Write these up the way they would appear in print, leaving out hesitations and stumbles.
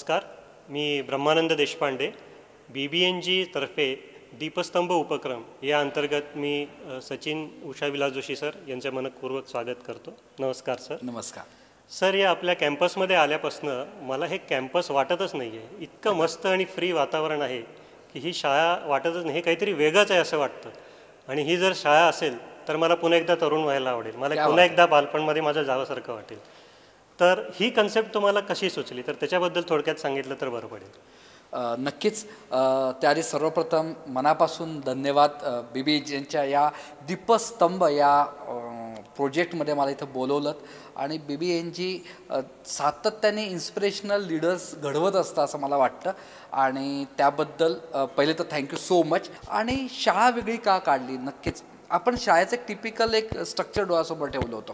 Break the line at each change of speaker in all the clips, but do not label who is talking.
नमस्कार, मी ब्रह्मानंद देशपांडे, BBNG तर्फे दीपस्तंभ उपक्रम या अंतर्गत मी सचिन उषा विलास जोशी सर यांचे मनपूर्वक स्वागत करतो. नमस्कार सर.
नमस्कार
सर. या आपल्या कॅम्पसमध्ये आल्यापासनं मला हे कॅम्पस वाटतच नाही आहे. इतकं मस्त आणि फ्री वातावरण आहे की ही शाळा वाटतच नाही, हे काहीतरी वेगळंच आहे असं वाटतं. आणि ही जर शाळा असेल तर मला पुन्हा एकदा तरुण व्हायला आवडेल, मला पुन्हा एकदा बालपणमध्ये माझं जावंसारखं वाटेल. तर ही कन्सेप्ट तुम्हाला कशी सुचली, तर त्याच्याबद्दल थोडक्यात सांगितलं तर बरं पडेल.
नक्कीच. त्याआधी सर्वप्रथम मनापासून धन्यवाद BBNGच्या या दीपस्तंभ या प्रोजेक्टमध्ये मला इथं बोलवलं. आणि BBNG सातत्याने इन्स्पिरेशनल लीडर्स घडवत असतं असं मला वाटतं, आणि त्याबद्दल पहिले तर थँक्यू सो मच. आणि शाळा वेगळी का काढली, नक्कीच आपण शाळेचं एक टिपिकल एक स्ट्रक्चर डोळ्यासमोर ठेवलं होतं,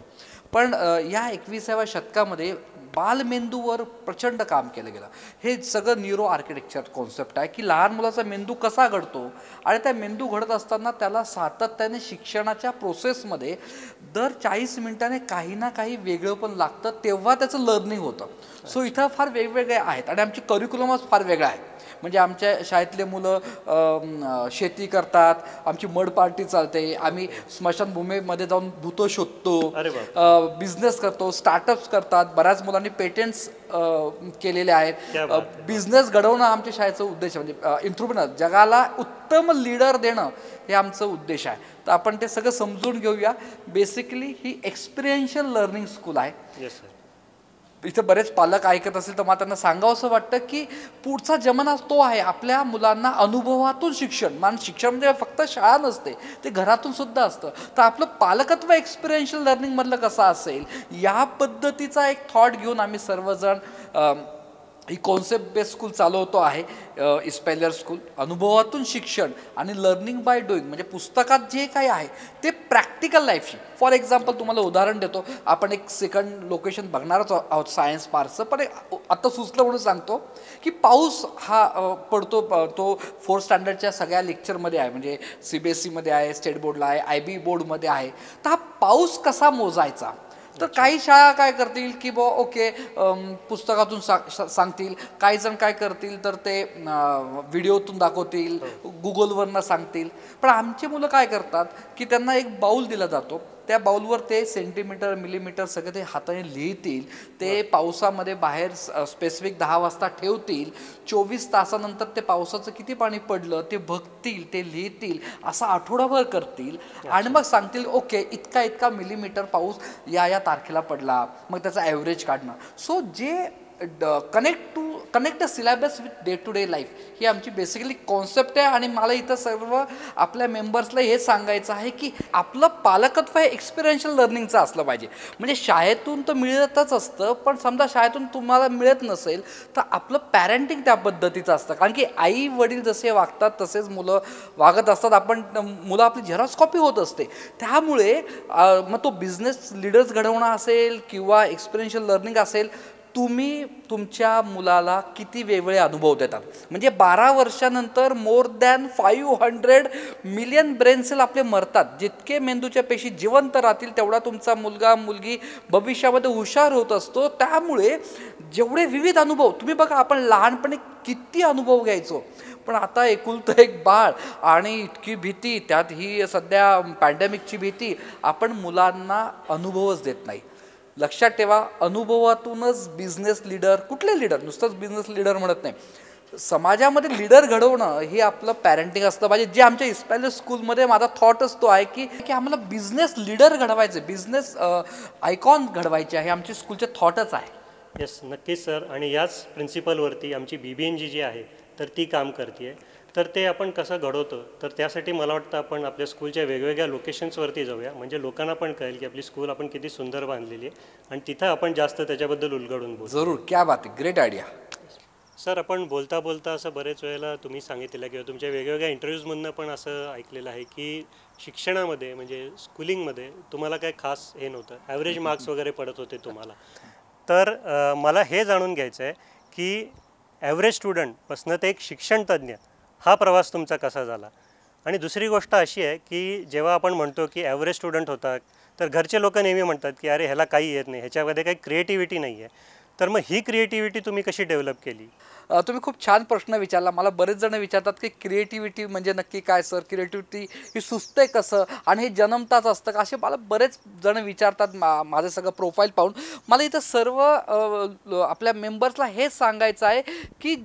पण या 21व्या शतकामध्ये बालमेंदूवर प्रचंड काम केलं गेलं. हे सगळं न्यूरो आर्किटेक्चर कॉन्सेप्ट आहे की लहान मुलाचा मेंदू कसा घडतो, आणि त्या मेंदू घडत असताना त्याला सातत्याने शिक्षणाच्या प्रोसेसमध्ये दर 40 मिनिटांने काही ना काही वेगळं पण लागतं, तेव्हा त्याचं लर्निंग होतं. सो इथं फार वेगवेगळे आहेत, आणि आमची करिक्युलमच फार वेगळा आहे. म्हणजे आमच्या शाळेतले मुलं शेती करतात, आमची मड पार्टी चालते, आम्ही स्मशानभूमीमध्ये जाऊन भूतो शोधतो, बिझनेस करतो, स्टार्टअप्स करतात, बऱ्याच मुलांनी पेटंट्स केलेले आहेत. बिझनेस घडवणं आमच्या शाळेचा उद्देश, म्हणजे एंट्रप्रेन्योर जगाला उत्तम लीडर देणं हे आमचं उद्देश आहे. तर आपण ते सगळं समजून घेऊया. बेसिकली ही एक्सपिरियन्शियल लर्निंग स्कूल आहे.
Yes sir.
इथं बरेच पालक ऐकत असेल तर मला त्यांना सांगावं असं वाटतं की पुढचा जमाना तो आहे आपल्या मुलांना अनुभवातून शिक्षण. शिक्षण म्हणजे फक्त शाळा नसते, ते घरातून सुद्धा असतं. तर आपलं पालकत्व एक्सपिरियन्शियल लर्निंगमधलं कसं असेल, या पद्धतीचा एक थॉट घेऊन आम्ही सर्वजण ही कॉन्सेप्ट बेस्ड स्कूल चालवतो आहे. इस्पेलर स्कूल अनुभवातून शिक्षण आणि लर्निंग बाय डुईंग, म्हणजे पुस्तकात जे काही आहे ते प्रॅक्टिकल लाईफशी. फॉर एक्झाम्पल तुम्हाला उदाहरण देतो, आपण एक सेकंड लोकेशन बघणारच आहोत सायन्स पार्कचं, पण आता सुचलं म्हणून सांगतो की पाऊस हा पडतो, तो 4th स्टँडर्डच्या सगळ्या लेक्चरमध्ये आहे, म्हणजे CBSEमध्ये आहे, स्टेट बोर्डला आहे, IB बोर्डमध्ये आहे. तर हा पाऊस कसा मोजायचा, तर काही शाळा काय करतील की ओके पुस्तकातून सांगतील, काही जण काय करतील तर ते व्हिडिओतून दाखवतील, गुगलवरनं सांगतील. पण आमची मुलं काय करतात की त्यांना एक बाऊल दिला जातो, त्या बाऊलवर ते सेंटीमीटर मिलीमीटर सगळं ते हाताने लिहितील, ते पावसामध्ये बाहेर स्पेसिफिक 10 वाजता ठेवतील, 24 तासानंतर ते पावसाचं किती पाणी पडलं ते बघतील, ते लिहितील, असं आठवडाभर करतील, आणि मग सांगतील ओके इतका इतका मिलीमीटर पाऊस या तारखेला पडला, मग त्याचा ॲव्हरेज काढणं. सो जे connect the syllabus with day to day life, ही आमची बेसिकली कॉन्सेप्ट आहे. आणि मला इथं सर्व आपल्या मेंबर्सला हे सांगायचं आहे की आपलं पालकत्व हे एक्सपिरियन्शियल लर्निंगचं असलं पाहिजे. म्हणजे शाळेतून तर मिळतच असतं, पण समजा शाळेतून तुम्हाला मिळत नसेल तर आपलं पॅरेंटिंग त्या पद्धतीचं असतं, कारण की आई वडील जसे वागतात तसेच मुलं वागत असतात. मुलं आपली झेरॉक्स कॉपी होत असते. त्यामुळे मग तो बिझनेस लीडर्स घडवणं असेल किंवा एक्सपिरियन्शियल लर्निंग असेल, तुम्ही तुमच्या मुलाला किती वेगवेगळे अनुभव देतात. म्हणजे 12 वर्षानंतर more than 500 million brain cell आपले मरतात. जितके मेंदूच्या पेशी जिवंत राहतील तेवढा तुमचा मुलगा मुलगी भविष्यामध्ये हुशार होत असतो. त्यामुळे जेवढे विविध अनुभव, तुम्ही बघा आपण लहानपणी किती अनुभव घ्यायचो, पण आता एकुलतं एक बाळ आणि इतकी भीती, त्यात ही सध्या पॅन्डेमिकची भीती, आपण मुलांना अनुभवच देत नाही. लक्षात ठेवा, अनुभवातूनच बिझनेस लीडर, कुठले लीडर, नुसतंच बिझनेस लीडर म्हणत नाही, समाजामध्ये लीडर घडवणं हे आपलं पॅरेंटिंग असलं पाहिजे. जे आमच्या इस्पेलर स्कूलमध्ये माझा थॉट असतो आहे की आम्हाला बिझनेस लीडर घडवायचे, बिझनेस आयकॉन घडवायचे आहे, आमची स्कूलचे थॉटच आहे.
येस, नक्कीच सर. आणि याच प्रिन्सिपलवरती आमची BBNG जी आहे तर ती काम करते आहे. तर ते आपण कसं घडवतो, तर त्यासाठी मला वाटतं आपण आपल्या स्कूलच्या वेगवेगळ्या लोकेशन्सवरती जाऊया, म्हणजे लोकांना पण कळेल की आपली स्कूल आपण किती सुंदर बांधलेली आहे, आणि तिथं आपण जास्त त्याच्याबद्दल उलगडून बोलू.
जरूर, क्या बात आहे, ग्रेट आयडिया.
सर, आपण बोलता बोलता असं बरेच वेळेला तुम्ही सांगितलेलं किंवा तुमच्या वेगवेगळ्या इंटरव्ह्यूजमधनं पण असं ऐकलेलं आहे की शिक्षणामध्ये म्हणजे स्कूलिंगमध्ये तुम्हाला काय खास हे नव्हतं, ॲव्हरेज मार्क्स वगैरे पडत होते तुम्हाला. तर मला हे जाणून घ्यायचं आहे की ॲव्हरेज स्टुडंटपासून ते एक शिक्षण तज्ज्ञ हा प्रवास तुमचा कसा झाला. आणि दुसरी गोष्ट अशी आहे की जेव्हा आपण म्हणतो की ॲव्हरेज स्टुडंट होता, तर घरचे लोक नेहमी म्हणतात की अरे ह्याला काही येत नाही, ह्याच्यामध्ये काही क्रिएटिव्हिटी नाही आहे. तर मग ही क्रिएटिव्हिटी तुम्ही कशी डेव्हलप केली?
तुम्ही खूप छान प्रश्न विचारला. मला बरेच जण विचारतात की क्रिएटिव्हिटी म्हणजे नक्की काय सर? क्रिएटिव्हिटी ही सुचते कसं? आणि हे जन्मताच असतं का? असे मला बरेच जण विचारतात माझं सगळं प्रोफाईल पाहून. मला इथं सर्व आपल्या मेंबर्सला हेच सांगायचं आहे की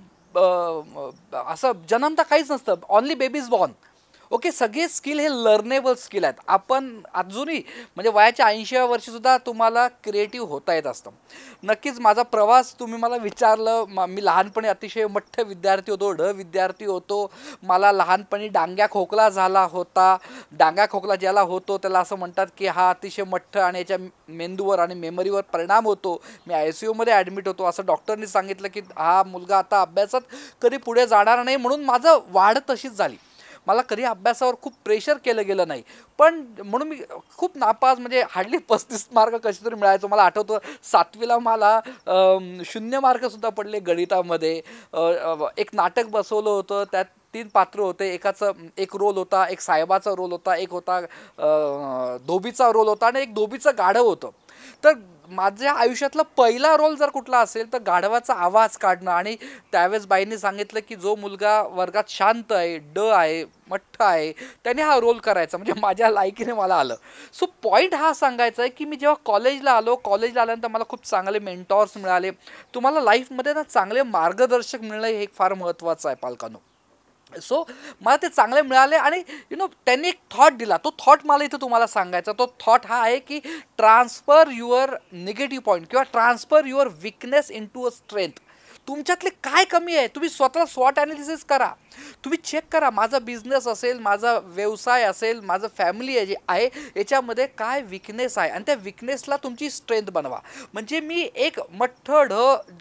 असं जन्मता काहीच नसतं. Only baby is born. Okay, सगळे स्किल हे लर्नेबल स्किल आहेत. आपण अजूनही म्हणजे वयाच्या 80व्या वर्षीसुद्धा तुम्हाला क्रिएटिव्ह होता येत असतं. नक्कीच माझा प्रवास तुम्ही मला विचारलं, मी लहानपणी अतिशय मठ्ठ विद्यार्थी होतो, विद्यार्थी होतो. मला लहानपणी डांग्या खोकला झाला होता. डांग्या खोकला ज्याला होतो त्याला असं म्हणतात की हा अतिशय मठ्ठ आणि याच्या मेंदूवर आणि मेमरीवर परिणाम होतो. मी ICUमध्ये ॲडमिट होतो. असं डॉक्टरनी सांगितलं की हा मुलगा आता अभ्यासात कधी पुढे जाणार नाही, म्हणून माझं वाढ तशीच झाली. मला कधी अभ्यासावर खूप प्रेशर केलं गेलं नाही, पण म्हणून मी खूप नापास, म्हणजे हार्डली 35 मार्क कसे तरी मिळायचो. मला आठवतं 7वीला मला 0 मार्कसुद्धा पडले गणितामध्ये. एक नाटक बसवलं होतं, त्यात 3 पात्र होते. एक रोल होता, एक साहेबाचा रोल होता, एक होता धोबीचा रोल होता आणि एक धोबीचं गाढव होतं. तर माझ्या आयुष्यातला पहिला रोल जर कुठला असेल तर गाढवाचा आवाज काढणं. आणि त्यावेळेस बाईंनी सांगितलं की जो मुलगा वर्गात शांत आहे, आहे, मठ्ठ आहे, त्याने हा रोल करायचा. म्हणजे माझ्या लायकीने मला आलं. सो पॉईंट हा सांगायचा आहे की मी जेव्हा कॉलेजला आल्यानंतर मला खूप चांगले मेंटॉर्स मिळाले. तुम्हाला लाईफमध्ये ना चांगले मार्गदर्शक मिळणं हे फार महत्त्वाचं आहे पालकांनो. सो मला ते चांगले मिळाले आणि त्यांनी एक थॉट दिला. तो थॉट मला इथं तुम्हाला सांगायचा. तो थॉट हा आहे की ट्रान्सफर युअर निगेटिव्ह पॉईंट किंवा transfer your weakness into a strength. तुमच्यातले काय कमी आहे तुम्ही स्वतःला स्वॉट ॲनालिसिस करा. तुम्ही चेक करा, माझा बिझनेस असेल, माझा व्यवसाय असेल, माझं फॅमिली जे आहे याच्यामध्ये काय विकनेस आहे आणि त्या विकनेसला तुमची स्ट्रेंथ बनवा. म्हणजे मी एक मठ्ठ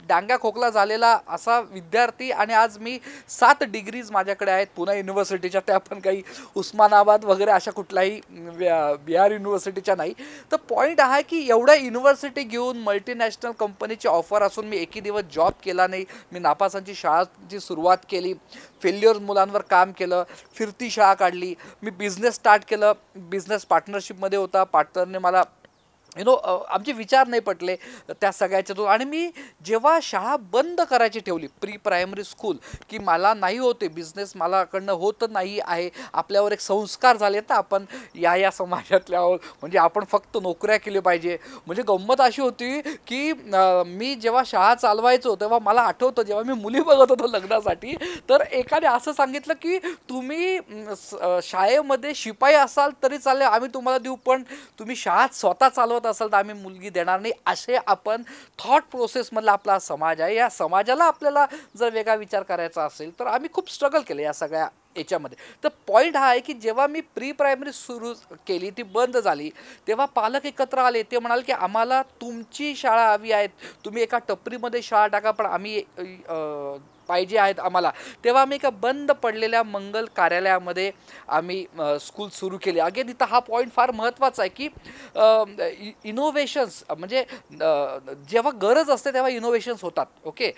डांग्या खोकला झालेला असा विद्यार्थी आणि आज मी 7 डिग्रीज माझ्याकडे आहेत पुणे युनिव्हर्सिटीच्या. त्या पण काही उस्मानाबाद वगैरे अशा कुठल्याही बिहार युनिव्हर्सिटीच्या नाही. तर पॉईंट हा आहे की एवढ्या युनिव्हर्सिटी घेऊन मल्टीनॅशनल कंपनीची ऑफर असून मी एकही दिवस जॉब केला नाही. मी नापासांची शाळाची सुरुवात केली, फेल्युअर मुलांवर काम केलं, फिरती शाळा काढली. मी बिझनेस स्टार्ट केलं, बिझनेस पार्टनरशिपमध्ये होता. पार्टनरने मला आमचे विचार नाही पटले त्या सगळ्याच्यातून. आणि मी जेव्हा शाळा बंद करायची ठेवली, प्री प्रायमरी स्कूल, की मला नाही होते बिझनेस, मलाकडनं होत नाही आहे. आपल्यावर एक संस्कार झाले तर आपण या समाजातल्या आहोत, म्हणजे आपण फक्त नोकऱ्या केल्या पाहिजे. म्हणजे गंमत अशी होती की मी जेव्हा शाळा चालवायचो तेव्हा मला आठवतं जेव्हा मी मुली बघत होतो लग्नासाठी, तर एकाने असं सांगितलं की तुम्ही शाळेमध्ये शिपाई असाल तरी चालेल, आम्ही तुम्हाला देऊ, पण तुम्ही शाळा स्वतः चालवत असेल तर आम्ही मुलगी देणार नाही. असे आपण थॉट प्रोसेसमधला आपला समाज आहे. या समाजाला आपल्याला जर वेगळा विचार करायचा असेल तर आम्ही खूप स्ट्रगल केले या सगळ्या याच्यामध्ये. तर पॉईंट हा आहे की जेव्हा मी प्री प्रायमरी सुरू केली, ती बंद झाली, तेव्हा पालक एकत्र आले. ते म्हणाले की आम्हाला तुमची शाळा हवी आहे, तुम्ही एका टपरीमध्ये शाळा टाका, पण आम्ही पाहिजे आहेत आम्हाला. तेव्हा आम्ही एका बंद पडलेल्या मंगल कार्यालयामध्ये आम्ही स्कूल सुरू केली. अगेन इथं हा पॉईंट फार महत्त्वाचा आहे की इनोव्हेशन्स म्हणजे जेव्हा गरज असते तेव्हा इनोव्हेशन्स होतात. ओके,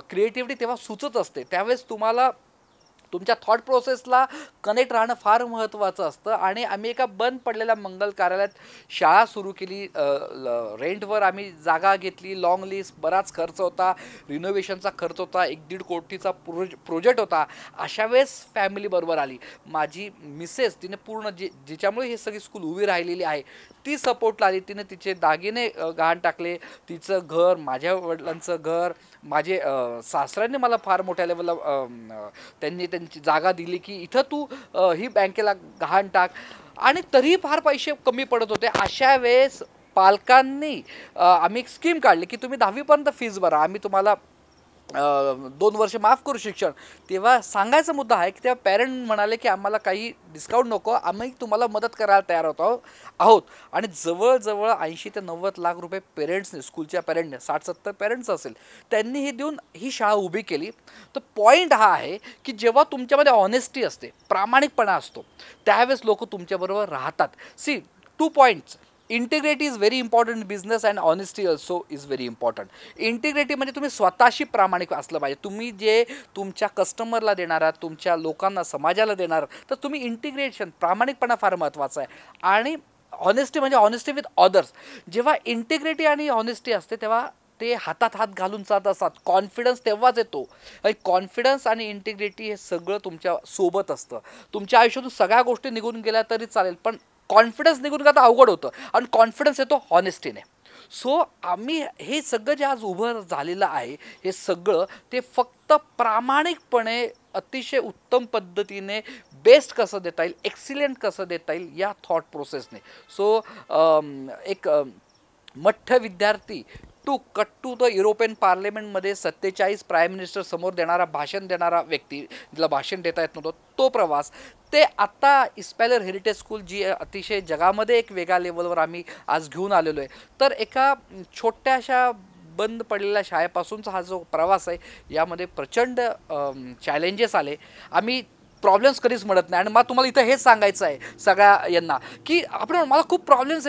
क्रिएटिव्हिटी तेव्हा सुचत असते. त्यावेळेस तुम्हाला तुमच्या थॉट प्रोसेसला कनेक्ट राहणं फार महत्त्वाचं असतं. आणि आम्ही एका बंद पडलेल्या मंगल कार्यालयात शाळा सुरू केली. रेंटवर आम्ही जागा घेतली, लॉंग लिस्ट, बराच खर्च होता, रिनोव्हेशनचा खर्च होता, 1-1.5 कोटीचा प्रोजेक्ट होता. अशा वेळेस फॅमिलीबरोबर आली. माझी मिसेस, तिने पूर्ण जिच्यामुळे हे सगळी स्कूल उभी राहिलेली आहे, ती सपोर्टला आली. तिने तिचे दागिने गहाण टाकले, तिचं घर, माझ्या वडिलांचं घर, माझे सासऱ्यांनी मला फार मोठ्या लेवलला त्यांची जागा दिली की इथं तू ही बँकेला गहाण टाक. आणि तरीही फार पैसे कमी पडत होते. अशा वेळेस पालकांनी आम्ही एक स्कीम काढली की तुम्ही 10वीपर्यंत फीज भरा, आम्ही तुम्हाला 2 वर्ष माफ करू शिक्षण. तेव्हा सांगायचा मुद्दा आहे की तेव्हा पॅरेंट म्हणाले की आम्हाला काही डिस्काउंट नको, आम्ही तुम्हाला मदत करायला तयार आहोत. आणि जवळजवळ 80 ते 90 लाख रुपये पेरेंट्सने, स्कूलच्या पेरेंटने, 60-70 पेरेंट्स असेल, त्यांनी हे देऊन ही शाळा उभी केली. तर पॉईंट हा आहे की जेव्हा तुमच्यामध्ये ऑनेस्टी असते, प्रामाणिकपणा असतो, त्यावेळेस लोक तुमच्याबरोबर राहतात. C 2 points. Integrity is very important in business and honesty also is very important. Integrity म्हणजे तुम्ही स्वतःशी प्रामाणिक असलं पाहिजे. तुम्ही जे तुमच्या कस्टमरला देणार आहात, तुमच्या लोकांना, समाजाला देणार, तर तुम्ही इंटिग्रेशन, प्रामाणिकपणा फार महत्त्वाचा आहे. आणि ऑनेस्टी म्हणजे ऑनेस्टी विथ अदर्स. जेव्हा इंटिग्रिटी आणि ऑनेस्टी असते तेव्हा ते हातात हात घालून चालत असतात. कॉन्फिडन्स तेव्हाच येतो आणि कॉन्फिडन्स आणि इंटिग्रिटी हे सगळं तुमच्या सोबत असतं. तुमच्या आयुष्यातून सगळ्या गोष्टी निघून गेल्या तरी चालेल, पण कॉन्फिडन्स निघून गेला तर अवघड होतं आणि कॉन्फिडन्स येतो हॉनेस्टीने. सो आम्ही हे सगळं जे आज उभं झालेलं आहे हे सगळं ते फक्त प्रामाणिकपणे अतिशय उत्तम पद्धतीने बेस्ट कसं देता येईल, एक्सिलेंट कसं देता येईल या थॉट प्रोसेसने. सो एक मठ्ठ विद्यार्थी टू द युरोपियन पार्लमेंटमध्ये 47 प्राईम मिनिस्टर समोर भाषण देणारा व्यक्ती, ज्याला भाषण देता येत नव्हतं, तो प्रवास ते आत्ता इस्पॅलर हेरिटेज स्कूल जी अतिशय जगामध्ये एक वेगळ्या लेवलवर आम्ही आज घेऊन आलेलो आहे. तर एका छोट्याशा बंद पडलेल्या शाळेपासूनचा हा जो प्रवास आहे यामध्ये प्रचंड चॅलेंजेस आले. आम्ही प्रॉब्लेम्स कधीच म्हणत नाही आणि मला तुम्हाला इथं हेच सांगायचं आहे सगळ्या यांना की मला खूप प्रॉब्लेम्स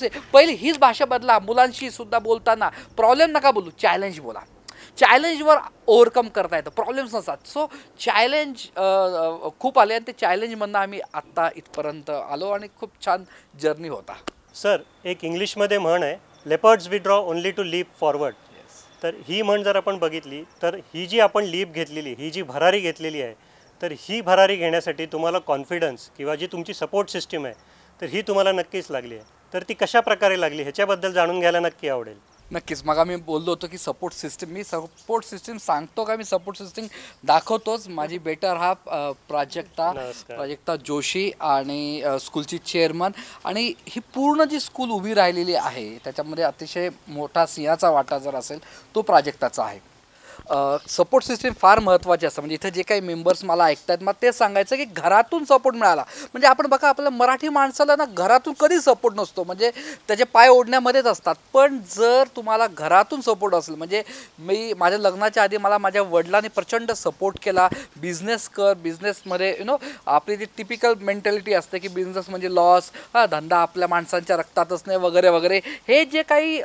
आहे. पहिली हीच भाषा बदला. मुलांशी सुद्धा बोलताना प्रॉब्लेम नका बोलू, चॅलेंज बोला. चॅलेंजवर ओव्हरकम करता येतं, प्रॉब्लेम्स नसतात. सो चॅलेंज खूप आले आणि ते चॅलेंजमधनं आम्ही आत्ता इथपर्यंत आलो आणि खूप छान जर्नी होता.
सर, एक इंग्लिशमध्ये म्हण आहे, leopards withdraw only to leap forward. तर ही म्हण जर आपण बघितली तर ही जी आपण लीप घेतलेली, ही जी भरारी घेतलेली आहे, तर ही भरारी घेण्यासाठी तुम्हाला कॉन्फिडन्स किंवा जी तुमची सपोर्ट सिस्टीम आहे तर ही तुम्हाला नक्कीच लागली आहे. तर ती कशा प्रकारे लागली ह्याच्याबद्दल जाणून घ्यायला नक्की आवडेल.
नक्कीच. मग मी बोललो होतो की सपोर्ट सिस्टीम सांगतो का, मी सपोर्ट सिस्टीम दाखवतोच. माझी बेटर हाफ प्राजक्ता जोशी आणि स्कूलची चेअरमन, आणि ही पूर्ण जी स्कूल उभी राहिलेली आहे त्याच्यामध्ये अतिशय मोठा सिंहाचा वाटा जर असेल तो प्राजक्ताचा आहे. सपोर्ट सिस्टीम फार महत्त्वाची असतं. म्हणजे इथं जे काही मेंबर्स मला ऐकतात मग ते सांगायचं की घरातून सपोर्ट मिळाला म्हणजे आपण बघा आपल्या मराठी माणसाला ना घरातून कधी सपोर्ट नसतो, म्हणजे त्याचे पाय ओढण्यामध्येच असतात. पण जर तुम्हाला घरातून सपोर्ट असेल, म्हणजे मी माझ्या लग्नाच्या आधी मला माझ्या वडिलांनी प्रचंड सपोर्ट केला. बिझनेस कर, बिझनेसमध्ये आपली जी टिपिकल मेंटॅलिटी असते की बिझनेस म्हणजे लॉस, धंदा आपल्या माणसांच्या रक्तातच नाही वगैरे वगैरे, हे जे काही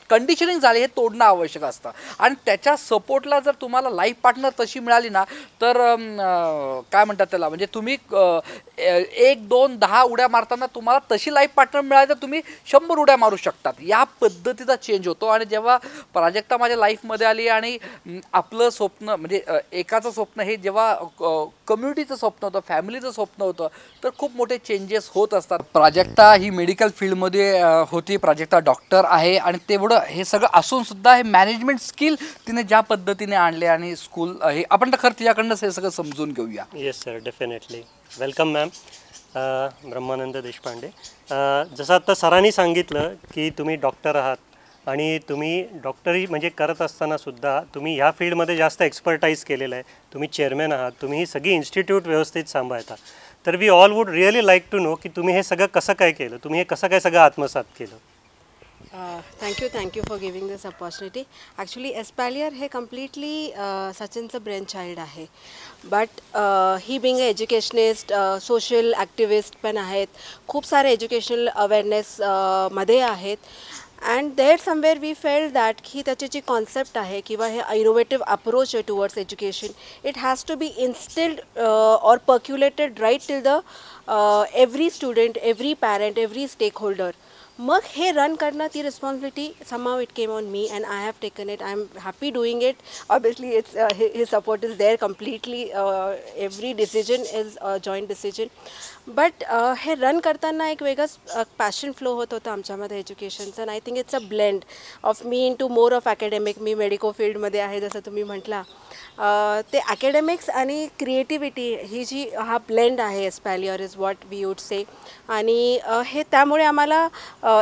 कंडिशनिंग झाले हे तोडणं आवश्यक असतं. आणि त्याच्या सपोर्टला जर तुम्हाला लाईफ पार्टनर तशी मिळाली ना तर काय म्हणतात त्याला, म्हणजे तुम्ही 1, 2, 10 उड्या मारताना तुम्हाला तशी लाईफ पार्टनर मिळाली तर तुम्ही 100 उड्या मारू शकतात. या पद्धतीचा चेंज होतो. आणि जेव्हा प्राजक्ता माझ्या लाईफमध्ये आली आणि आपलं स्वप्न म्हणजे एकाचं स्वप्न हे जेव्हा कम्युनिटीचं स्वप्न होतं, फॅमिलीचं स्वप्न होतं, तर खूप मोठे चेंजेस होत असतात. प्राजक्ता ही मेडिकल फील्डमध्ये होती. प्राजक्ता डॉक्टर आहे आणि तेवढं हे सगळं असून सुद्धा हे मॅनेजमेंट स्किल तिने ज्या पद्धतीने आणले आणि स्कूल हे आपण तर खरं तिच्याकडनंच हे सगळं समजून घेऊया.
Yes sir, definitely. Welcome ma'am. Brahmanand Deshpande. जसं आता सरांनी सांगितलं की तुम्ही डॉक्टर आहात आणि तुम्ही डॉक्टरी म्हणजे करत असताना सुद्धा तुम्ही ह्या फील्डमध्ये जास्त एक्सपर्टाईज केलेलं आहे. तुम्ही चेअरमॅन आहात, तुम्ही ही सगळी इन्स्टिट्यूट व्यवस्थित सांभाळता. तर we all would really like to know की तुम्ही हे सगळं कसं काय केलं, तुम्ही हे कसं काय सगळं आत्मसात केलं.
Thank you for giving this opportunity. Actually, Espalier हे completely सचिनचं brainchild आहे. But he being a educationist, social activist पण आहेत. खूप सारे educational awareness मध्ये आहेत. And there somewhere we felt that ही त्याची जी concept आहे किंवा हे innovative approach आहे towards education, it has to be instilled or percolated right till the every student, every parent, every stakeholder. मग हे रन करणं ती responsibility somehow it came on me and I have taken it. I'm happy doing it. Obviously it's his support is there completely. Every decision is a joint decision. But हे run करताना एक वेगळंच passion flow होत होतं आमच्यामध्ये एज्युकेशनचं. आणि I think it's a blend of me into more of academic. मी मेडिको फील्डमध्ये आहे जसं तुम्ही म्हटला. ते अकॅडेमिक्स आणि क्रिएटिव्हिटी ही जी हा ब्लेंड आहे espalier is what we would say. आणि हे त्यामुळे आम्हाला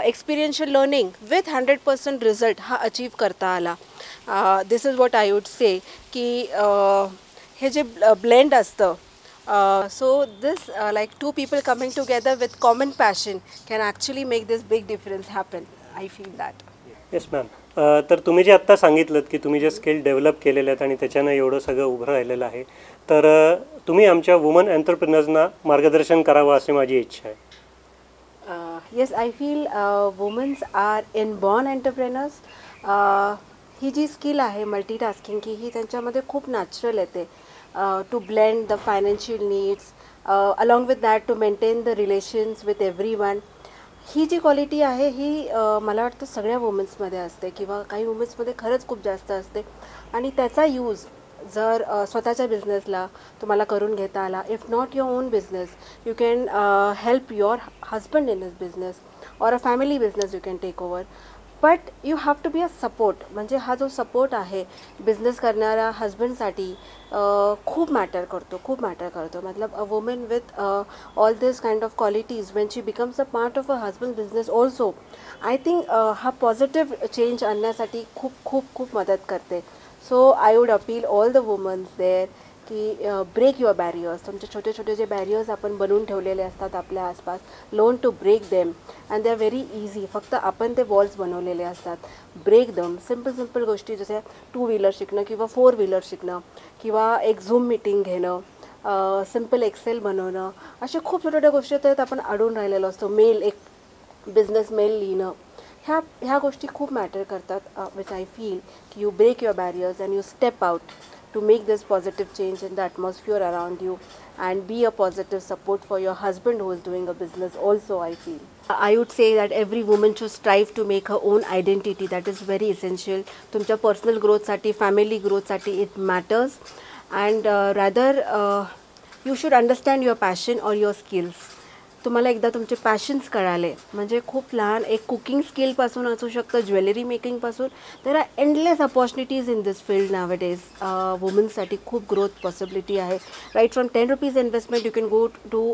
एक्सपिरियन्शियल लर्निंग विथ 100% रिझल्ट हा अचीव करता आला. This is what I would say की हे जे ब्लेंड असतं, so this like two people coming together with common passion can actually make this big difference happen. I feel that.
Yes ma'am. तर तुम्ही जे आत्ता सांगितलं की तुम्ही जे स्किल डेव्हलप केलेले आहेत आणि त्याच्यानं एवढं सगळं उभं राहिलेलं आहे, तर तुम्ही आमच्या वुमन एंटरप्रिनर्सना मार्गदर्शन करावं अशी माझी इच्छा आहे.
Yes, I feel women are inborn entrepreneurs. ही जी स्किल आहे मल्टीटास्किंग की ही त्यांच्यामध्ये खूप नॅचरल येते. To blend the financial needs, along with that to maintain the relations with everyone. ही जी क्वालिटी आहे ही मला वाटतं सगळ्या वुमन्समध्ये असते किंवा काही वुमन्समध्ये खरंच खूप जास्त असते आणि त्याचा यूज जर स्वतःच्या बिझनेसला तुम्हाला करून घेता आला, if not your own business, you can help your husband in his business or a family business you can take over. But you have to be a support. म्हणजे हा जो सपोर्ट आहे बिझनेस करणाऱ्या हजबंडसाठी खूप मॅटर करतो. मतलब a woman with all this kind of qualities when she becomes a part of a husband business also, I think हा positive change आणण्यासाठी खूप खूप खूप मदत करते. So I would appeal all the womans there की ब्रेक युअर बॅरियर्स. तुमचे छोटे छोटे जे बॅरियर्स आपण बनवून ठेवलेले असतात आपल्या आसपास, learn to break them and they are very easy. फक्त आपण ते वॉल्स बनवलेले असतात. ब्रेक दम. सिम्पल गोष्टी जसे 2 व्हीलर शिकणं किंवा 4 व्हीलर शिकणं किंवा एक झूम मीटिंग घेणं, सिम्पल एक्सेल बनवणं, अशा खूप छोट्या छोट्या गोष्टी आहेत आपण अडून राहिलेलो असतो. मेल, एक बिझनेस मेल लिहिणं, ह्या गोष्टी खूप मॅटर करतात. विच आय फील की you break your barriers and you step out to make this positive change in the atmosphere around you and be a positive support for your husband who is doing a business also, I feel. I would say that every woman should strive to make her own identity. That is very essential. तुमच्या personal ग्रोथसाठी, family ग्रोथसाठी it matters. And rather you should understand your passion or your skills. तुम्हाला एकदा तुमचे passions कळाले म्हणजे खूप लहान एक कुकिंग स्किलपासून असू शकतं, ज्वेलरी मेकिंगपासून. There are endless opportunities in this field nowadays. वुमन्ससाठी खूप ग्रोथ पॉसिबिलिटी आहे. Right from 10 rupees investment you can go to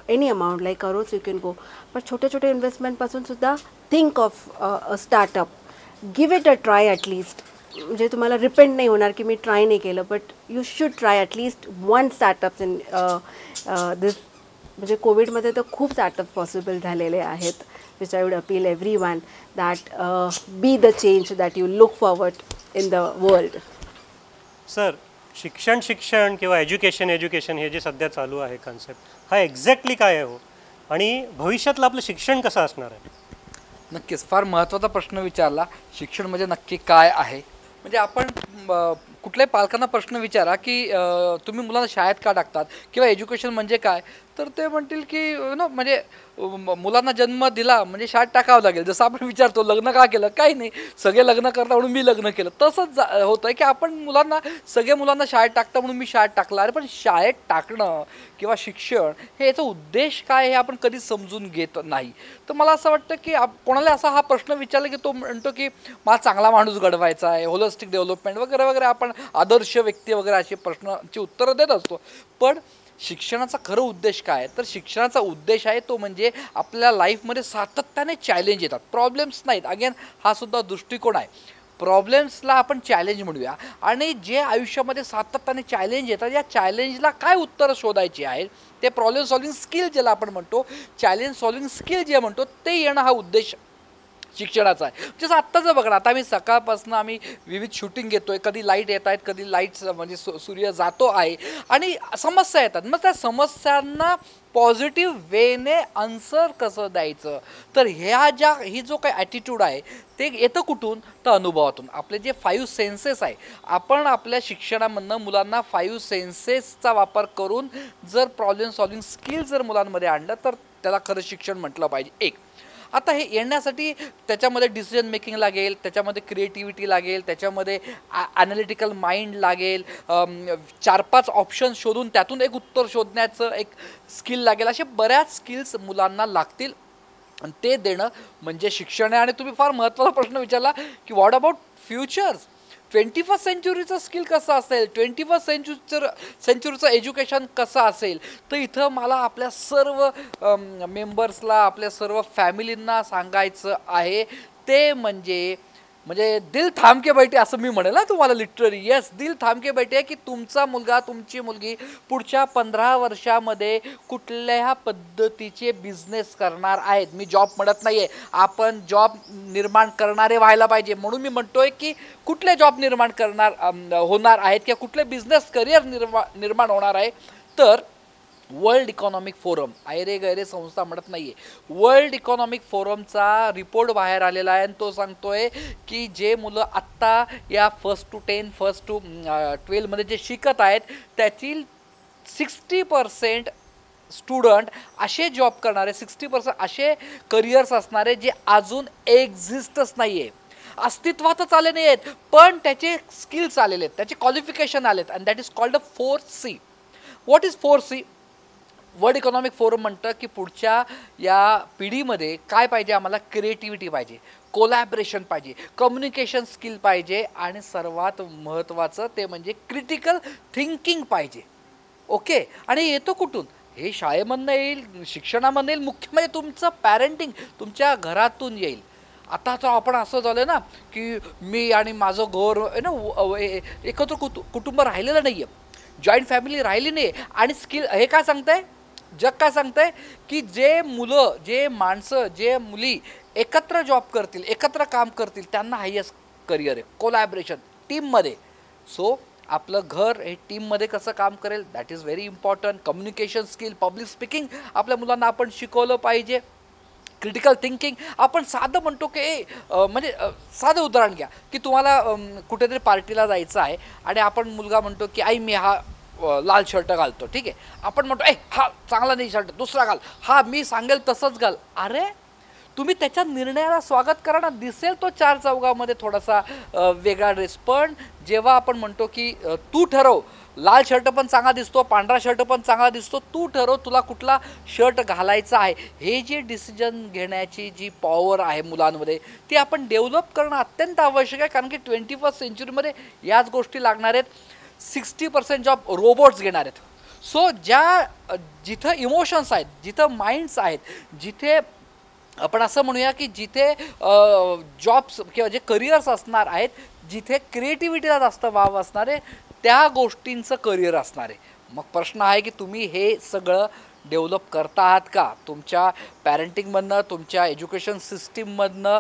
any amount like crores you can go. पण छोटे छोटे इन्व्हेस्टमेंटपासून सुद्धा think of a startup. Give it a try at least. म्हणजे तुम्हाला रिपेंट नाही होणार की मी ट्राय नाही केलं, but you should try at least one startups in this. म्हणजे कोविडमध्ये तर खूप स्टार्टअप पॉसिबल झालेले आहेत. Which I would appeal every one that be the change that you look forward in the world.
Sir, शिक्षण किंवा एज्युकेशन हे जे सध्या चालू आहे कन्सेप्ट, हा एक्झॅक्टली काय आहे हो, आणि भविष्यातलं आपलं शिक्षण कसं असणार आहे?
नक्कीच फार महत्त्वाचा प्रश्न विचारला. शिक्षण म्हणजे नक्की काय आहे? म्हणजे आपण कुठल्याही पालकांना प्रश्न विचारा की तुम्ही मुलांना शाळेत का टाकतात किंवा एज्युकेशन म्हणजे काय, तर ते म्हणतील की म्हणजे मुलांना जन्म दिला म्हणजे शाळेत टाकावं लागेल. जसं आपण विचारतो लग्न का केलं, काही नाही, सगळे लग्न करता म्हणून मी लग्न केलं. तसंच होतं की आपण सगळे मुलांना शाळेत टाकता म्हणून मी शाळेत टाकला. अरे पण शाळेत टाकणं किंवा शिक्षण हे याचा उद्देश काय हे आपण कधी समजून घेत नाही. तर मला असं वाटतं की कोणाला असा हा प्रश्न विचारला की तो म्हणतो की मला चांगला माणूस घडवायचा आहे, होलिस्टिक डेव्हलपमेंट वगैरे वगैरे, आपण आदर्श व्यक्ती वगैरे अशी प्रश्नाची उत्तरं देत असतो. पण शिक्षणाचा खरं उद्देश काय? तर शिक्षणाचा उद्देश आहे तो म्हणजे आपल्या लाईफमध्ये सातत्याने चॅलेंज येतात, प्रॉब्लेम्स नाहीत. अगेन हा सुद्धा दृष्टिकोन आहे. प्रॉब्लेम्सला आपण चॅलेंज म्हणूया, आणि जे आयुष्यामध्ये सातत्याने चॅलेंज येतात या चॅलेंजला काय उत्तरं शोधायची आहेत, ते प्रॉब्लेम सॉल्विंग स्किल ज्याला आपण म्हणतो, चॅलेंज सॉल्विंग स्किल जे म्हणतो ते येणं हा उद्देश शिक्षणाचा आहे. जसं आत्ताचं बघा, आता आम्ही सकाळपासून आम्ही विविध शूटिंग घेतोय, कधी लाईट येत आहेत, कधी लाईट्स म्हणजे सूर्य जातो आहे आणि समस्या येतात. मग त्या समस्यांना पॉझिटिव्ह वेने आन्सर कसं द्यायचं, तर ही जो काही ॲटिट्यूड आहे ते येतं कुठून, तर अनुभवातून. आपले जे 5 सेन्सेस आहे, आपण आपल्या शिक्षणामधनं मुलांना 5 सेन्सेसचा वापर करून जर प्रॉब्लेम सॉल्विंग स्किल जर मुलांमध्ये आणलं तर त्याला खरं शिक्षण म्हटलं पाहिजे. एक आता हे येण्यासाठी त्याच्यामध्ये डिसिजन मेकिंग लागेल, त्याच्यामध्ये क्रिएटिव्हिटी लागेल, त्याच्यामध्ये ॲनालिटिकल माइंड लागेल, 4-5 ऑप्शन शोधून त्यातून एक उत्तर शोधण्याचं एक स्किल लागेल. असे बऱ्याच स्किल्स मुलांना लागतील आणि ते देणं म्हणजे शिक्षण आहे. आणि तुम्ही फार महत्त्वाचा प्रश्न विचारला की व्हॉट अबाउट फ्युचर्स, 21st सेंचुरीचं स्किल कसं असेल, 21st सेंचुरीचं एज्युकेशन कसं असेल. तर इथं मला आपल्या सर्व मेंबर्सला, आपल्या सर्व फॅमिलींना सांगायचं आहे ते म्हणजे दिल थांब के बैठे, असं मी म्हणेल ना तुम्हाला लिटरली. येस, दिल थांब के बैठे की तुमचा मुलगा, तुमची मुलगी पुढच्या 15 वर्षामध्ये कुठल्या पद्धतीचे बिझनेस करणार आहेत. मी जॉब म्हणत नाही आहे, आपण जॉब निर्माण करणारे व्हायला पाहिजे. म्हणून मी म्हणतोय की कुठले जॉब निर्माण होणार आहेत किंवा कुठले बिझनेस करिअर निर्माण होणार आहे. तर वर्ल्ड इकॉनॉमिक फोरम, आयरे गैरे संस्था म्हणत नाही आहे, वर्ल्ड इकॉनॉमिक फोरमचा रिपोर्ट बाहेर आलेला आहे आणि तो सांगतोय की जे मुलं आत्ता या 1st to 10, 1st to 12 मध्ये जे शिकत आहेत त्यातील 60% स्टुडंट असे जॉब करणारे 60% असे करिअर्स असणारे जे अजून एक्झिस्टच नाही आहे, अस्तित्वातच आले नाही आहेत, पण त्याचे स्किल्स आलेले आहेत, त्याचे क्वालिफिकेशन आलेत, and that is called a 4C. What is 4C? World economic forum म्हणतं की पुढच्या या पिढीमध्ये काय पाहिजे, आम्हाला क्रिएटिव्हिटी पाहिजे, कोलॅबरेशन पाहिजे, कम्युनिकेशन स्किल पाहिजे, आणि सर्वात महत्त्वाचं ते म्हणजे क्रिटिकल थिंकिंग पाहिजे. ओके, आणि येतो कुठून? हे शाळेमधनं येईल, शिक्षणामधनं येईल, मुख्य म्हणजे तुमचं पॅरेंटिंग तुमच्या घरातून येईल. आता तर आपण असं झालं ना की मी आणि माझं घर एकत्र कुटुंब राहिलेलं नाही आहे, जॉईंट फॅमिली राहिली नाही. आणि स्किल हे काय सांगतंय, जग काय सांगतंय की जे मुलं, जे माणसं, जे मुली एकत्र जॉब करतील, एकत्र काम करतील, त्यांना हायेस्ट करिअर आहे, कोलॅबरेशन टीममध्ये. सो आपलं घर हे टीममध्ये कसं काम करेल, that is very important. Communication skill, public speaking आपल्या मुलांना आपण शिकवलं पाहिजे. क्रिटिकल थिंकिंग, आपण साधं म्हणतो की म्हणजे साधं उदाहरण घ्या की तुम्हाला कुठेतरी पार्टीला जायचं आहे आणि आपण मुलगा म्हणतो की आई मी हा लाल शर्ट घालतो, ठीक आहे. आपण म्हणतो हा चांगला नाही शर्ट, दुसरा घाल, हा मी सांगेल तसंच घाल. अरे तुम्ही त्याच्या निर्णयाला स्वागत करा ना, दिसेल तो चार चौघामध्ये थोडासा वेगळा ड्रेस, पण जेव्हा आपण म्हणतो की तू ठरव, लाल शर्ट पण चांगला दिसतो, पांढरा शर्ट पण चांगला दिसतो, तू ठरव तुला कुठला शर्ट घालायचा आहे, हे जे डिसिजन घेण्याची जी पॉवर आहे मुलांमध्ये, ती आपण डेव्हलप करणं अत्यंत आवश्यक आहे. कारण की 21st सेंचुरीमध्ये याच गोष्टी लागणार आहेत. 60% जॉब रोबोट्स घेणार आहेत. सो जिथं इमोशन्स आहेत, जिथं माइंड्स आहेत, जिथे आपण असं म्हणूया की जिथे जॉब्स किंवा जे करिअर्स असणार आहेत, जिथे क्रिएटिव्हिटीला जास्त वाव असणार आहे, त्या गोष्टींचं करिअर असणार आहे. मग प्रश्न आहे की तुम्ही हे सगळं डेव्हलप करता आहात का तुमच्या पॅरेंटिंगमधनं, तुमच्या एज्युकेशन सिस्टीममधनं,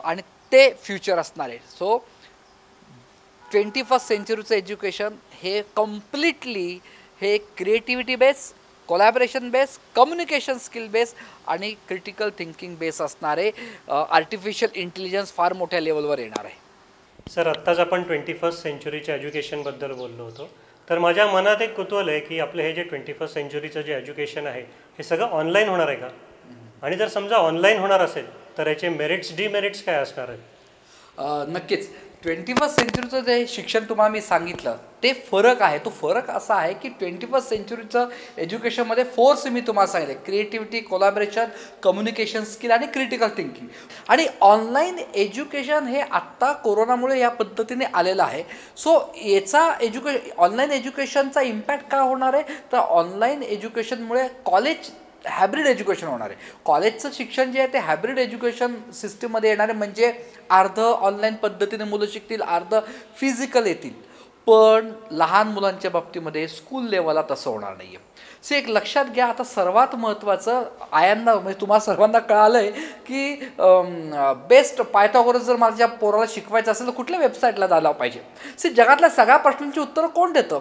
आणि ते फ्युचर असणार आहे. सो 21st सेंचुरीचं एज्युकेशन हे कम्प्लिटली हे creativity base, collaboration base, communication skill base आणि क्रिटिकल थिंकिंग बेस असणारे आर्टिफिशियल इंटेलिजन्स फार मोठ्या लेवलवर येणार आहे.
सर, आत्ताच आपण 21st सेंचुरीच्या एज्युकेशनबद्दल बोललो होतो, तर माझ्या मनात एक कुतूहल आहे की आपलं हे जे 21st सेंचुरीचं जे एज्युकेशन आहे हे सगळं ऑनलाईन होणार आहे का? आणि जर समजा ऑनलाईन होणार असेल तर याचे मेरिट्स डिमेरिट्स काय असणार आहेत?
नक्कीच 21st सेंचुरीचं जे शिक्षण तुम्हाला मी सांगितलं ते फरक आहे. तो फरक असा आहे की 21st सेंचुरीचं एज्युकेशनमध्ये 4C मी तुम्हाला सांगितलं, क्रिएटिव्हिटी, कोलॅबरेशन, कम्युनिकेशन स्किल आणि क्रिटिकल थिंकिंग. आणि ऑनलाईन एज्युकेशन हे आत्ता कोरोनामुळे या पद्धतीने आलेलं आहे. सो याचा ऑनलाईन एज्युकेशनचा इम्पॅक्ट काय होणार आहे, तर ऑनलाईन एज्युकेशनमुळे कॉलेज हायब्रिड एज्युकेशन होणार आहे. कॉलेजचं शिक्षण जे आहे ते हायब्रिड एज्युकेशन सिस्टीममध्ये येणार आहे, म्हणजे अर्ध ऑनलाईन पद्धतीने मुलं शिकतील, अर्ध फिजिकल येतील. पण लहान मुलांच्या बाबतीमध्ये स्कूल लेवलला तसं होणार नाही आहे. सो एक लक्षात घ्या, आता सर्वात महत्त्वाचं आयांना म्हणजे तुम्हाला सर्वांना कळालं आहे की बेस्ट पायथागोरस जर माझ्या पोराला शिकवायचं असेल तर कुठल्या वेबसाईटला जायला पाहिजे. जगातल्या सगळ्या प्रश्नांची उत्तरं कोण देतं?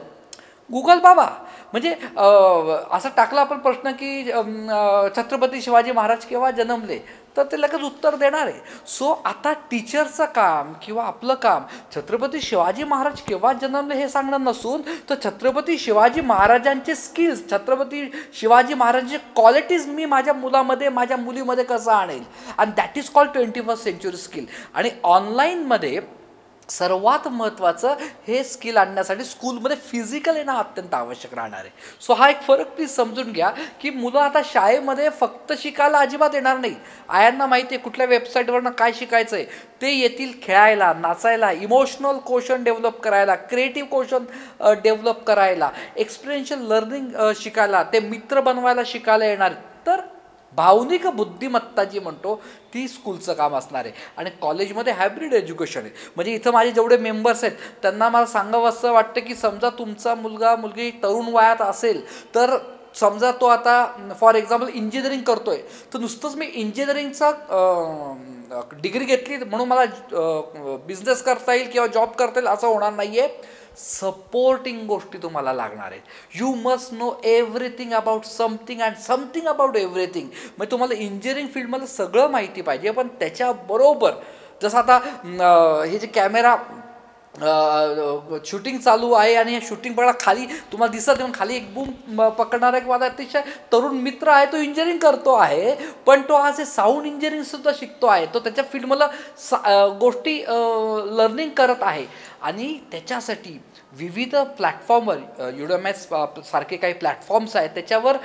गुगल बाबा. म्हणजे असं टाकला आपण प्रश्न की छत्रपती शिवाजी महाराज केव्हा जन्मले, तर ते लगेच उत्तर देणार आहे. सो आता टीचरचं काम किंवा आपलं काम छत्रपती शिवाजी महाराज केव्हा जन्मले हे सांगणं नसून, तर छत्रपती शिवाजी महाराजांचे स्किल्स, छत्रपती शिवाजी महाराजांचे क्वालिटीज मी माझ्या मुलामध्ये, माझ्या मुलीमध्ये कसं आणेल, आणि that is called 21st century skill. आणि ऑनलाईनमध्ये सर्वात महत्त्वाचं हे स्किल आणण्यासाठी स्कूलमध्ये फिजिकल येणं अत्यंत आवश्यक राहणार आहे. सो हा एक फरक प्लीज समजून घ्या की मुलं आता शाळेमध्ये फक्त शिकायला अजिबात येणार नाही. आयांना माहिती आहे कुठल्या वेबसाईटवरनं काय शिकायचं आहे, ते येतील खेळायला, नाचायला, इमोशनल क्वेश्चन डेव्हलप करायला, क्रिएटिव्ह क्वेश्चन डेव्हलप करायला, एक्सपिरियन्शियल लर्निंग शिकायला, ते मित्र बनवायला शिकायला येणार. तर भावनिक बुद्धिमत्ता जी म्हणतो ती स्कूलचं काम असणार आहे. आणि कॉलेजमध्ये हायब्रिड एज्युकेशन आहे. म्हणजे इथं माझे जेवढे मेंबर्स आहेत त्यांना मला सांगावं असं वाटतं की समजा तुमचा मुलगा मुलगी तरुण वयात असेल, तर समजा तो आता फॉर एक्झाम्पल इंजिनिअरिंग करतोय, तर नुसतंच मी इंजिनिअरिंगचा डिग्री घेतली म्हणून मला बिझनेस करता येईल किंवा जॉब करता येईल असं होणार नाही आहे. सपोर्टिंग गोष्टी तुम्हाला लागणार आहेत. You must know everything about something and something about everything. म्हणजे तुम्हाला इंजिनिअरिंग फील्डमध्ये सगळं माहिती पाहिजे, पण त्याच्याबरोबर जसं आता हे जे कॅमेरा शूटिंग चालू आहे आणि शूटिंग बघा खाली तुम्हाला दिसत येऊन खाली एक बूम पकडणारा एक माझा अतिशय तरुण मित्र आहे, तो इंजिनिअरिंग करतो आहे, पण तो आज साऊंड इंजिनिअरिंग सुद्धा शिकतो आहे, तो त्याच्या फील्डमधला गोष्टी लर्निंग करत आहे. आणि त्याच्यासाठी विविध प्लॅटफॉर्मवर युडोमॅस सारखे काही प्लॅटफॉर्म्स आहेत, त्याच्यावर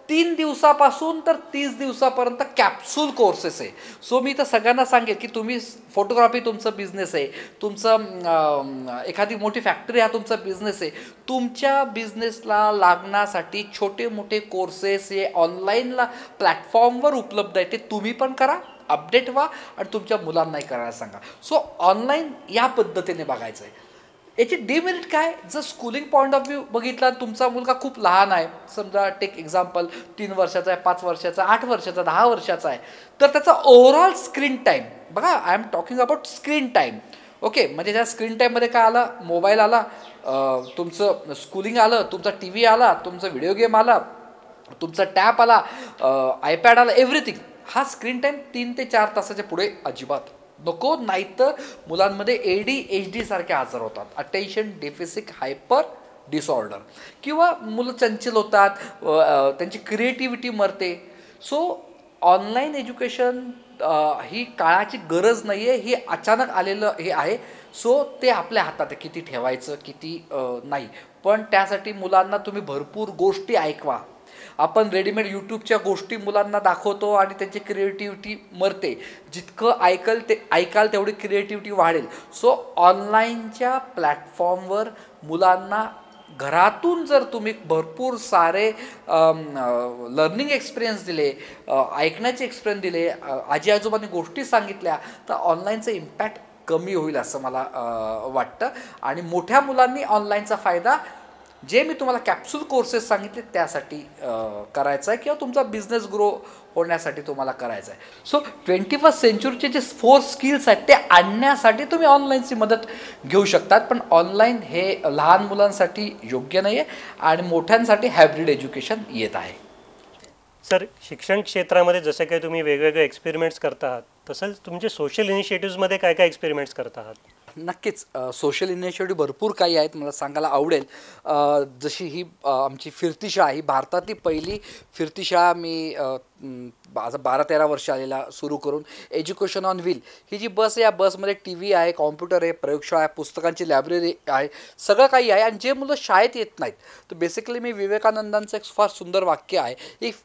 3 दिवसापासून तर 30 दिवसापर्यंत कॅप्सूल कोर्सेस आहे. सो मी तर सगळ्यांना सांगेल की तुम्ही फोटोग्राफी तुमचं बिझनेस आहे, तुमचं एखादी मोठी फॅक्टरी हा तुमचा बिझनेस आहे, तुमच्या बिझनेसला लागण्यासाठी छोटे मोठे कोर्सेस हे ऑनलाईनला प्लॅटफॉर्मवर उपलब्ध आहे, ते तुम्ही पण करा, अपडेट व्हा आणि तुमच्या मुलांनाही करायला सांगा. सो ऑनलाईन या पद्धतीने बघायचं आहे. याची डिमेरिट काय, जर स्कूलिंग पॉईंट ऑफ व्ह्यू बघितला, तुमचा मुलगा खूप लहान आहे, समजा टेक एक्झाम्पल 3 वर्षाचा आहे, 5 वर्षाचा, 8 वर्षाचा, 10 वर्षाचा आहे, तर त्याचा ओव्हरऑल स्क्रीन टाईम बघा, I am talking about screen time. Okay, म्हणजे त्या स्क्रीन टाईममध्ये काय आला, मोबाईल आला, तुमचं स्कूलिंग आलं, तुमचा टी व्ही आला, तुमचा व्हिडिओ गेम आला, तुमचा टॅब आला, आयपॅड आला, एव्हरीथिंग. हा स्क्रीन टाईम 3 ते 4 तासाच्या पुढे अजिबात नको, नाहीतर मुलांमध्ये ADHD सारखे आजार होतात, अटेन्शन डेफिसिट हायपर डिसऑर्डर, किंवा मुलं चंचल होतात, त्यांची क्रिएटिव्हिटी मरते. सो ऑनलाईन एज्युकेशन ही काळाची गरज नाही आहे, ही अचानक आलेलं हे आहे. सो ते आपल्या हातात आहे, किती ठेवायचं किती नाही. पण त्यासाठी मुलांना तुम्ही भरपूर गोष्टी ऐकवा. आपण रेडीमेड यूट्यूबच्या गोष्टी मुलांना दाखवतो आणि त्यांची क्रिएटिव्हिटी मरते, जितकं ऐकाल तेवढी क्रिएटिव्हिटी वाढेल. सो ऑनलाईनच्या प्लॅटफॉर्मवर मुलांना घरातून जर तुम्ही भरपूर सारे लर्निंग एक्सपिरियन्स दिले, ऐकण्याचे एक्सपिरियन्स दिले, आजी आजोबांनी गोष्टी सांगितल्या, तर ऑनलाईनचं इम्पॅक्ट कमी होईल असं मला वाटतं. आणि मोठ्या मुलांनी ऑनलाईनचा फायदा जे मी तुम्हाला कॅप्सूल कोर्सेस सांगितले त्यासाठी करायचा आहे, किंवा तुमचा बिझनेस ग्रो होण्यासाठी तुम्हाला करायचं आहे. सो 21st सेंचुरीचे जे 4 स्किल्स आहेत ते आणण्यासाठी तुम्ही ऑनलाईनची मदत घेऊ शकतात. पण ऑनलाईन हे लहान मुलांसाठी योग्य नाही आहे आणि मोठ्यांसाठी हायब्रिड एज्युकेशन येत आहे.
सर, शिक्षण क्षेत्रामध्ये जसं काही तुम्ही वेगवेगळे एक्सपेरिमेंट्स करता आहात, तसंच तुमचे सोशल इनिशिएटिव्हमध्ये काय काय एक्सपेरिमेंट्स करता आहात?
नक्कीच सोशल इनिशिएटिव्ह भरपूर काही आहेत, मला सांगायला आवडेल. जशी ही आमची फिरती शाळा, ही भारतातली पहिली फिरती शाळा मी आज 12-13 वर्ष आलेला सुरू करून, एज्युकेशन ऑन व्हील ही जी बस आहे, या बसमध्ये TV आहे, कॉम्प्युटर आहे, प्रयोगशाळा आहे, पुस्तकांची लायब्ररी आहे, सगळं काही आहे. आणि जे मुलं शाळेत येत नाहीत, तर बेसिकली मी विवेकानंदांचं एक फार सुंदर वाक्य आहे, if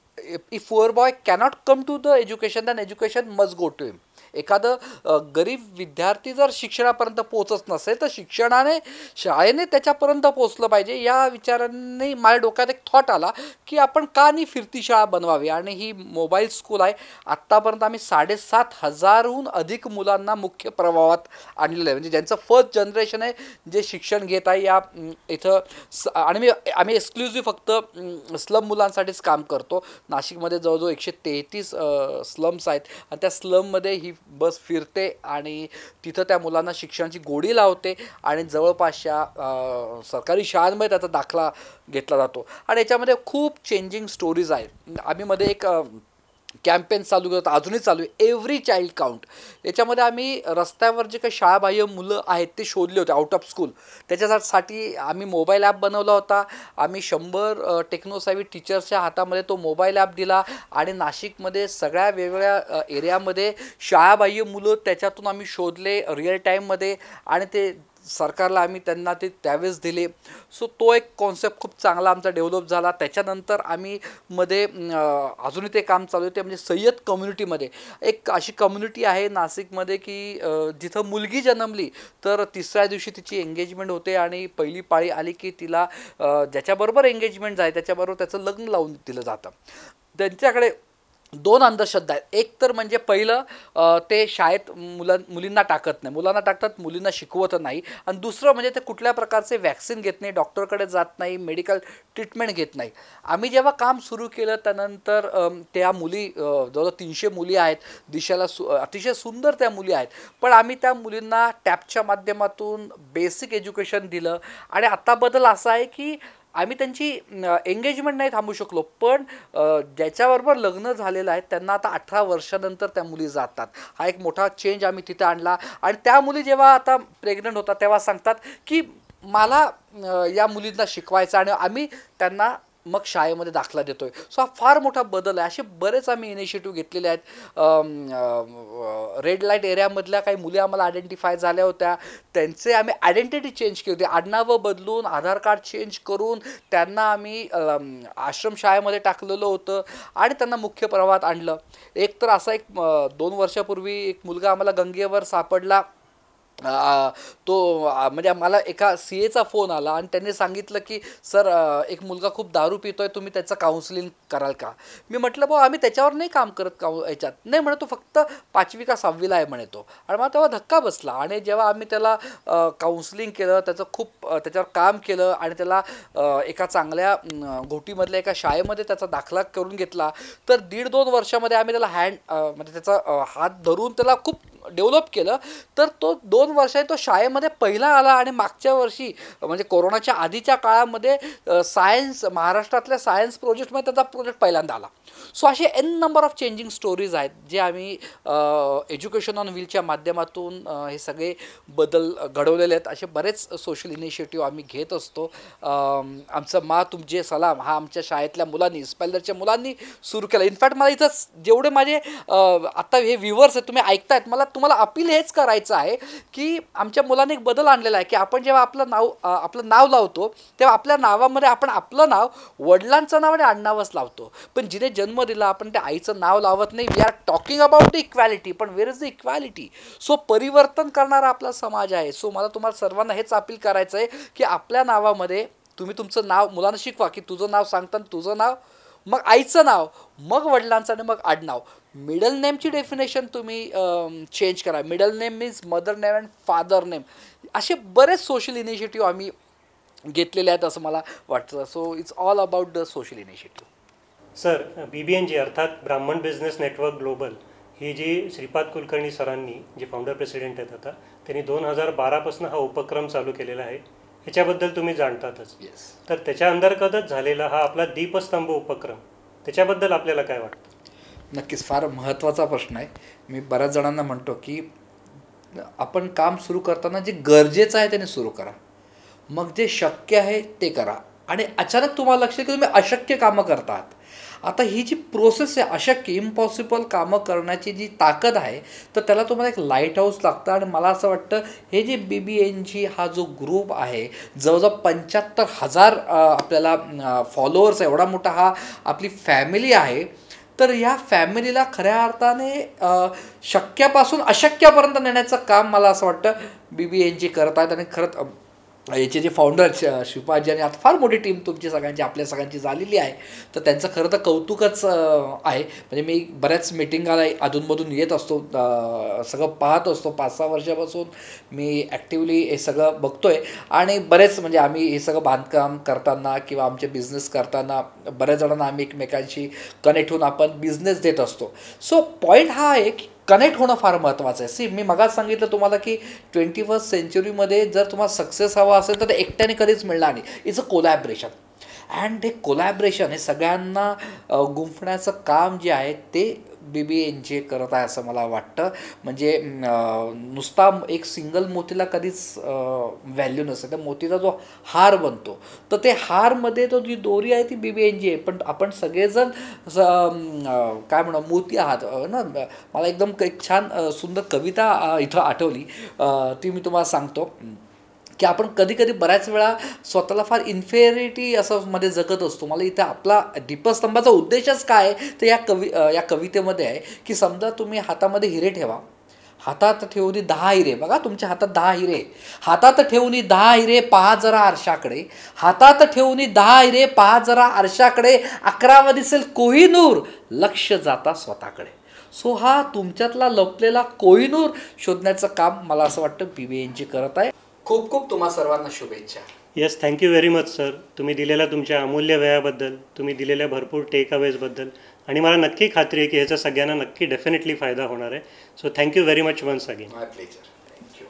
poor boy cannot come to the education then education must go to him. एखादं गरीब विद्यार्थी जर शिक्षणापर्यंत पोहोचत नसेल, तर शाळेने त्याच्यापर्यंत पोहोचलं पाहिजे. या विचारांनी माझ्या डोक्यात एक थॉट आला की आपण का नाही फिरती शाळा बनवावी. आणि ही मोबाईल स्कूल आहे. आत्तापर्यंत आम्ही 7,500हून अधिक मुलांना मुख्य प्रवाहात आणलेलं आहे, म्हणजे ज्यांचं फर्स्ट जनरेशन आहे जे शिक्षण घेत आहे या इथं. आणि आम्ही एक्सक्लुझिव्ह फक्त स्लम मुलांसाठीच काम करतो. नाशिकमध्ये जवळजवळ 133 स्लम्स आहेत आणि त्या स्लममध्ये ही बस फिरते आणि तिथं त्या मुलांना शिक्षणाची गोडी लावते आणि जवळपासच्या सरकारी शाळांमध्ये त्याचा दाखला घेतला जातो. आणि याच्यामध्ये खूप चेंजिंग स्टोरीज आहेत. आम्ही मध्ये एक कॅम्पेन चालू करतो, अजूनही चालू आहे, एव्हरी चाइल्ड काउंट. याच्यामध्ये आम्ही रस्त्यावर जे काही शाळाबाह्य मुलं आहेत ते शोधले होते आउट ऑफ स्कूल. त्याच्यासाठी आम्ही मोबाईल ॲप बनवला होता. आम्ही 100 टेक्नोसावी टीचर्सच्या हातामध्ये तो मोबाईल ॲप दिला आणि नाशिकमध्ये सगळ्या वेगवेगळ्या एरियामध्ये शाळाबाह्य मुलं त्याच्यातून आम्ही शोधले रिअल टाईममध्ये आणि ते सरकारला आम्ही त्यांना ते त्यावेळेस दिले. सो तो एक कॉन्सेप्ट खूप चांगला आमचा डेव्हलप झाला. त्याच्यानंतर आम्ही मध्ये अजूनही ते काम चालू होते, म्हणजे सय्यद कम्युनिटीमध्ये एक अशी कम्युनिटी आहे नाशिकमध्ये की जिथं मुलगी जन्मली तर 3ऱ्या दिवशी तिची एंगेजमेंट होते आणि पहिली पाळी आली की तिला ज्याच्याबरोबर एंगेजमेंट झाली त्याच्याबरोबर त्याचं लग्न लावून दिलं जातं. त्यांच्याकडे 2 अंधश्रद्धा आहेत. एक तर म्हणजे पहिलं ते शाळेत मुलींना टाकत नाही, मुलांना टाकतात, मुलींना शिकवत नाही. आणि दुसरं म्हणजे ते कुठल्या प्रकारचे वॅक्सिन घेत नाही, डॉक्टरकडे जात नाही, मेडिकल ट्रीटमेंट घेत नाही. आम्ही जेव्हा काम सुरू केलं त्यानंतर त्या मुली जवळजवळ 300 मुली आहेत, दिशाला अतिशय सुंदर त्या मुली आहेत. पण आम्ही त्या मुलींना टॅबच्या माध्यमातून बेसिक एज्युकेशन दिलं. आणि आता बदल असा आहे की आम्ही त्यांची एंगेजमेंट नाही थांबू शकलो, पण ज्याच्याबरोबर लग्न झालेलं आहे त्यांना आता 18 वर्षानंतर त्या मुली जातात. हा एक मोठा चेंज आम्ही तिथे आणला. आणि त्या मुली जेव्हा आता प्रेग्नंट होतात तेव्हा सांगतात की मला या मुलींना शिकवायचं, आणि आम्ही त्यांना मग शाळेमध्ये दाखला देतोय. सो हा फार मोठा बदल आहे. असे बरेच आम्ही इनिशिएटिव्ह घेतलेले आहेत. रेड लाईट एरियामधल्या काही मुली आम्हाला आयडेंटिफाय झाल्या होत्या, त्यांचे आम्ही आयडेंटिटी चेंज केली होती. आडनावं बदलून, आधार कार्ड चेंज करून त्यांना आम्ही आश्रमशाळेमध्ये टाकलेलं होतं आणि त्यांना मुख्य प्रवाहात आणलं. एक तर असा 2 वर्षापूर्वी एक मुलगा आम्हाला गंगेवर सापडला. तो म्हणजे मला एका CAचा फोन आला आणि त्यांनी सांगितलं की सर, एक मुलगा खूप दारू पितोय, तुम्ही त्याचं काउन्सिलिंग कराल का? मी म्हटलं भाऊ, आम्ही त्याच्यावर नाही काम करत याच्यात. नाही म्हणे, तो फक्त 5वी का 6वीला आहे म्हणे तो. आणि मला तेव्हा धक्का बसला. आणि जेव्हा आम्ही त्याला काउन्सिलिंग केलं, त्याचं खूप त्याच्यावर काम केलं आणि त्याला एका चांगल्या घोटीमधल्या एका शाळेमध्ये त्याचा दाखला करून घेतला, तर 1.5-2 वर्षामध्ये आम्ही त्याला म्हणजे त्याचा हात धरून त्याला खूप डेव्हलप केलं. तर तो 2 वर्षांनी तो शाळेमध्ये पहिला आला. आणि मागच्या वर्षी म्हणजे कोरोनाच्या आधीच्या काळामध्ये सायन्स, महाराष्ट्रातल्या सायन्स प्रोजेक्टमध्ये त्याचा प्रोजेक्ट पहिल्यांदा आला. सो असे नंबर ऑफ चेंजिंग स्टोरीज आहेत जे आम्ही एज्युकेशन ऑन व्हीलच्या माध्यमातून हे सगळे बदल घडवलेले आहेत. असे बरेच सोशल इनिशिएटिव्ह आम्ही घेत असतो. आमचं मा तुमचे सलाम हा आमच्या शाळेतल्या मुलांनी, स्पेलरच्या मुलांनी सुरू केला. इनफॅक्ट मला इथं जेवढे माझे आता हे व्ह्युअर्स आहेत, तुम्ही ऐकतायत, मला तुम्हाला अपील हेच करायचं आहे की आमच्या मुलांनी एक बदल आणलेला आहे की आपण जेव्हा आपलं नाव लावतो तेव्हा आपल्या नावामध्ये आपण आपलं नाव, वडिलांचं नाव आणि आडनावच लावतो. पण जिने जन्म दिला आपण त्या आईचं नाव लावत नाही. We are talking about the equality, पण where is the equality? So परिवर्तन करणारा आपला समाज आहे. सो मला तुम्हाला सर्वांना हेच अपील करायचं आहे की आपल्या नावामध्ये तुम्ही तुमचं नाव मुलांना शिकवा की तुझं नाव सांगताना तुझं नाव, मग आईचं नाव, मग वडिलांचं आणि मग आडनाव. मिडल नेमची डेफिनेशन तुम्ही चेंज करा. Middle name means mother name and father name. असे बरेच सोशल इनिशिएटिव्ह आम्ही घेतलेले आहेत असं मला वाटतं. So it's all about the social initiative.
Sir, BBNG अर्थात ब्राह्मण बिझनेस नेटवर्क ग्लोबल ही जी श्रीपाद कुलकर्णी सरांनी, जे फाउंडर प्रेसिडेंट आहेत आता, त्यांनी 2012पासून हा उपक्रम चालू केलेला आहे. ह्याच्याबद्दल तुम्ही जाणतातच. तर त्याच्या अंतर्गतच झालेला हा आपला दीपस्तंभ उपक्रम, त्याच्याबद्दल आपल्याला काय वाटतं?
नक्कीच फार महत्त्वाचा प्रश्न आहे. मी बऱ्याच जणांना म्हणतो की आपण काम सुरू करताना जे गरजेचं आहे त्याने सुरू करा, मग जे शक्य आहे ते करा. आणि अचानक तुम्हाला लक्षात की तुम्ही अशक्य कामं करतात. आता ही जी प्रोसेस आहे, अशक्य इम्पॉसिबल कामं करण्याची जी ताकद आहे, तर त्याला तुम्हाला एक लाईट हाऊस लागतं. आणि मला असं वाटतं हे जे BBNG हा जो ग्रुप आहे, जवळजवळ 75,000 आपल्याला फॉलोअर्स, एवढा मोठा हा आपली फॅमिली आहे. तर ह्या फॅमिलीला खऱ्या अर्थाने शक्यापासून अशक्यापर्यंत नेण्याचं काम मला असं वाटतं BBNG करत आहेत. आणि खरंच याचे जे फाउंडर श्रीपादजी, आणि आता फार मोठी टीम तुमची सगळ्यांची, आपल्या सगळ्यांची झालेली आहे, तर त्यांचं खरं तर कौतुकच आहे. म्हणजे मी बऱ्याच मिटिंगाला अधूनमधून येत असतो, सगळं पाहत असतो. 5-6 वर्षापासून मी ॲक्टिवली हे सगळं बघतो आहे. आणि बरेच म्हणजे आम्ही हे सगळं बांधकाम करताना किंवा आमचे बिझनेस करताना बऱ्याच जणांना आम्ही एकमेकांशी कनेक्ट होऊन आपण बिझनेस देत असतो. सो पॉईंट हा आहे की कनेक्ट होणं फार महत्त्वाचं आहे. मी मगाच सांगितलं तुम्हाला की 21st सेंचुरीमध्ये जर तुम्हाला सक्सेस हवा असेल तर ते एकट्याने कधीच मिळणार नाही. It's a collaboration. अँड हे कोलॅबरेशन, हे सगळ्यांना गुंफण्याचं काम जे आहे ते BBNG करत आहे असं मला वाटतं. म्हणजे नुसता एक सिंगल मोतीला कधीच व्हॅल्यू नसते. त्या मोतीचा जो हार बनतो, तर ते हारमध्ये तो जी दोरी आहे ती BBNG आहे. पण आपण सगळेजण काय म्हणू मोती आहात ना. मला एकदम एक छान सुंदर कविता इथं आठवली, ती मी तुम्हाला सांगतो की आपण कधी कधी बऱ्याच वेळा स्वतःला फार इन्फेरिटी असं मध्ये जगत असतो. मला इथं आपला दीपस्तंभाचा उद्देशच काय तर या कवितेमध्ये आहे की समजा तुम्ही हातामध्ये हिरे ठेवा, हातात ठेवून 10 हिरे, बघा तुमच्या हातात 10 हिरे, हातात ठेवून 10 हिरे, पहा जरा आरशाकडे, हातात ठेवून 10 हिरे, पहा जरा आरशाकडे, 11वा दिसेल कोहिनूर, लक्ष जाता स्वतःकडे. सो हा तुमच्यातला लपलेला कोहिनूर शोधण्याचं काम मला असं वाटतं BBNG करत आहे. खूप खूप तुम्हा सर्वांना शुभेच्छा.
Yes, thank you very much sir. तुम्ही दिलेल्या तुमच्या अमूल्य वेळाबद्दल, तुम्ही दिलेल्या भरपूर टेक अवेजबद्दल, आणि मला नक्की खात्री आहे की ह्याचा सगळ्यांना नक्की डेफिनेटली फायदा होणार आहे. So thank you very much once again.
My pleasure. Thank you.